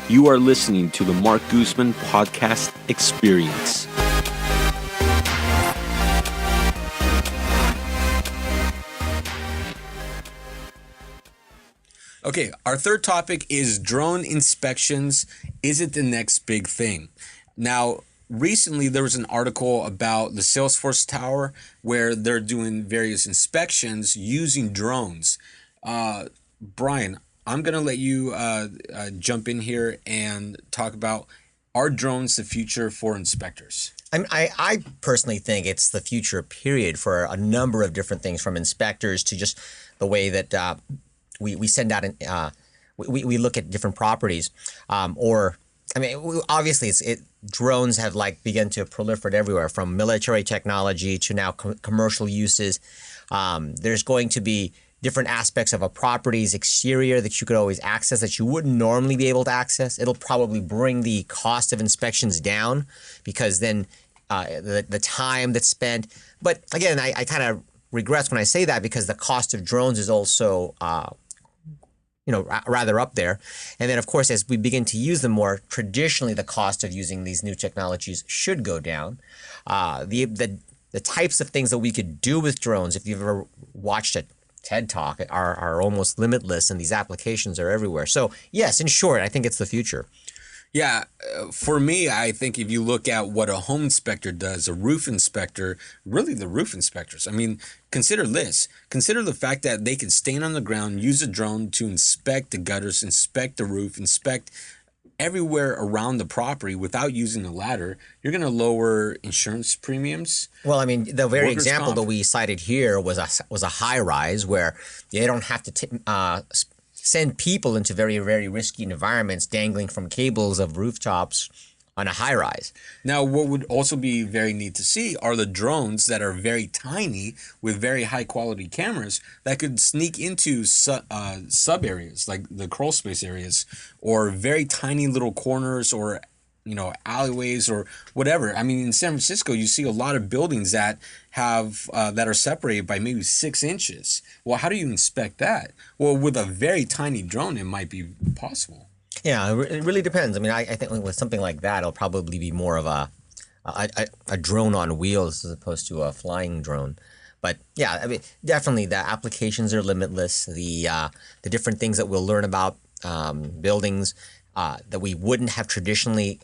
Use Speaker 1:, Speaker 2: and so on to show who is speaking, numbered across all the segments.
Speaker 1: You are listening to the Marc Guzman Podcast Experience.
Speaker 2: Okay, our third topic is drone inspections. Is it the next big thing? Now, recently there was an article about the Salesforce Tower where they're doing various inspections using drones. Brian, I'm going to let you jump in here and talk about, are drones the future for inspectors?
Speaker 3: I personally think it's the future, period, for a number of different things, from inspectors to just the way that we send out we look at different properties, obviously drones have begun to proliferate everywhere, from military technology to now commercial uses. There's going to be different aspects of a property's exterior that you could always access that you wouldn't normally be able to access. It'll probably bring the cost of inspections down, because then the time that's spent. But again, I kind of regress when I say that, because the cost of drones is also rather up there. And then, of course, as we begin to use them more, traditionally the cost of using these new technologies should go down. The types of things that we could do with drones, if you've ever watched a TED Talk, are almost limitless, and these applications are everywhere. So yes, in short, I think it's the future.
Speaker 2: Yeah, for me, I think if you look at what a home inspector does, a roof inspector, really the roof inspectors, consider this. Consider the fact that they can stand on the ground, use a drone to inspect the gutters, inspect the roof, inspect everywhere around the property without using a ladder. You're going to lower insurance premiums.
Speaker 3: Well, the very example that we cited here was a high rise where they don't have to send people into very, very risky environments dangling from cables of rooftops on a high rise.
Speaker 2: Now, what would also be very neat to see are the drones that are very tiny with very high quality cameras that could sneak into sub areas, like the crawl space areas, or very tiny little corners, or alleyways, or whatever. In San Francisco, you see a lot of buildings that have that are separated by maybe 6 inches. Well, how do you inspect that? Well, with a very tiny drone, it might be possible.
Speaker 3: Yeah, it really depends. I think with something like that, it'll probably be more of a drone on wheels as opposed to a flying drone. But yeah, definitely the applications are limitless. The different things that we'll learn about buildings that we wouldn't have traditionally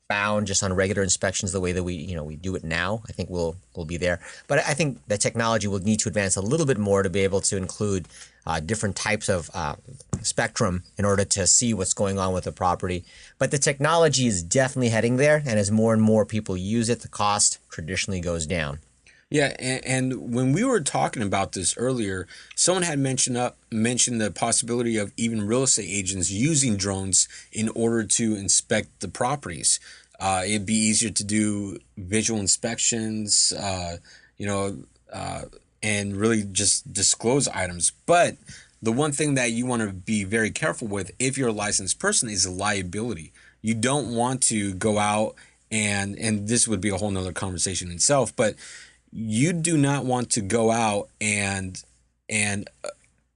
Speaker 3: found just on regular inspections, the way that we do it now, I think will be there. But I think the technology will need to advance a little bit more to be able to include different types of spectrum in order to see what's going on with the property. But the technology is definitely heading there, and as more and more people use it, the cost traditionally goes down.
Speaker 2: Yeah, and when we were talking about this earlier, someone had mentioned the possibility of even real estate agents using drones in order to inspect the properties. It'd be easier to do visual inspections, and really just disclose items. But the one thing that you want to be very careful with, if you're a licensed person, is liability. You don't want to go out and this would be a whole nother conversation in itself, but you do not want to go out and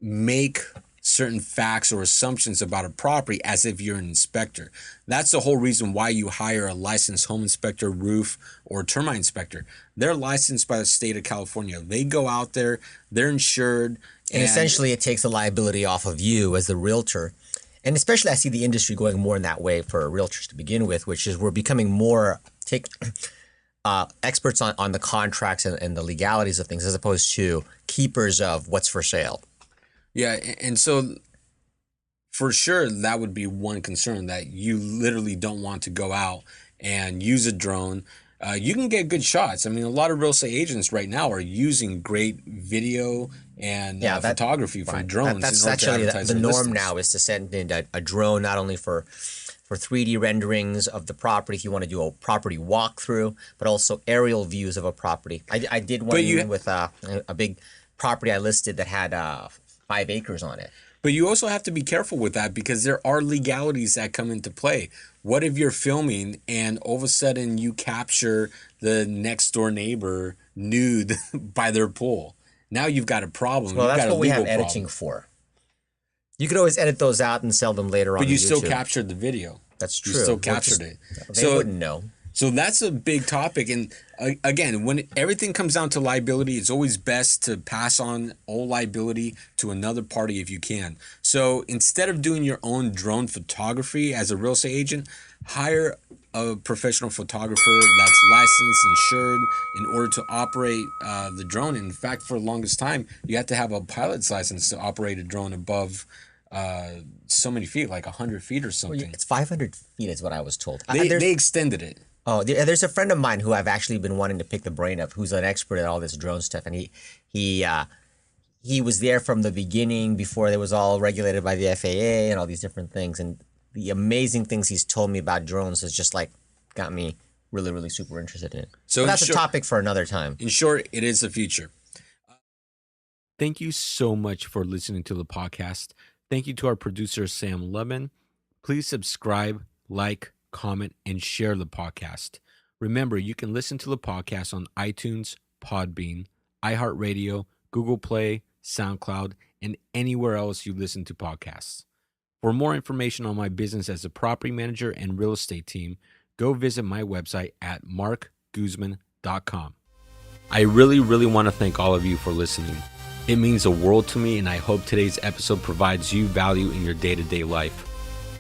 Speaker 2: make certain facts or assumptions about a property as if you're an inspector. That's the whole reason why you hire a licensed home inspector, roof, or termite inspector. They're licensed by the state of California. They go out there, they're insured.
Speaker 3: And essentially it takes the liability off of you as the realtor. And especially I see the industry going more in that way for realtors to begin with, which is we're becoming more experts on the contracts and the legalities of things, as opposed to keepers of what's for sale.
Speaker 2: Yeah, and so for sure that would be one concern, that you literally don't want to go out and use a drone. You can get good shots. A lot of real estate agents right now are using great video and photography from drones.
Speaker 3: That's actually the norm now, is to send in a drone not only for 3D renderings of the property if you want to do a property walkthrough, but also aerial views of a property. I did one with a big property I listed that had 5 acres on it.
Speaker 2: But you also have to be careful with that, because there are legalities that come into play. What if you're filming and all of a sudden you capture the next door neighbor nude by their pool? Now you've got a problem.
Speaker 3: Well,
Speaker 2: you've
Speaker 3: that's
Speaker 2: got
Speaker 3: what we have editing for. You could always edit those out and sell them later on.
Speaker 2: But you
Speaker 3: YouTube.
Speaker 2: still captured the video.
Speaker 3: That's true.
Speaker 2: You still
Speaker 3: Well,
Speaker 2: captured
Speaker 3: just-
Speaker 2: it.
Speaker 3: They wouldn't know.
Speaker 2: So that's a big topic. And again, when everything comes down to liability, it's always best to pass on all liability to another party if you can. So instead of doing your own drone photography as a real estate agent, hire a professional photographer that's licensed, insured in order to operate the drone. In fact, for the longest time, you have to have a pilot's license to operate a drone above so many feet, like 100 feet or something.
Speaker 3: It's 500 feet is what I was told.
Speaker 2: They extended it.
Speaker 3: Oh, there's a friend of mine who I've actually been wanting to pick the brain of, who's an expert at all this drone stuff, and he was there from the beginning before it was all regulated by the FAA and all these different things, and the amazing things he's told me about drones has just like got me really, really super interested in it.
Speaker 2: So
Speaker 3: But that's a topic for another time.
Speaker 2: In short, it is the future.
Speaker 1: Thank you so much for listening to the podcast. Thank you to our producer, Sam Lubman. Please subscribe, like, comment, and share the podcast. Remember, you can listen to the podcast on iTunes, Podbean, iHeartRadio, Google Play, SoundCloud, and anywhere else you listen to podcasts. For more information on my business as a property manager and real estate team, go visit my website at markguzman.com. I really want to thank all of you for listening. It means the world to me, and I hope today's episode provides you value in your day-to-day life.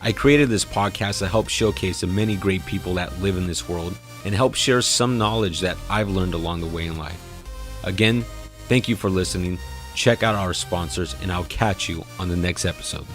Speaker 1: I created this podcast to help showcase the many great people that live in this world and help share some knowledge that I've learned along the way in life. Again, thank you for listening. Check out our sponsors, and I'll catch you on the next episode.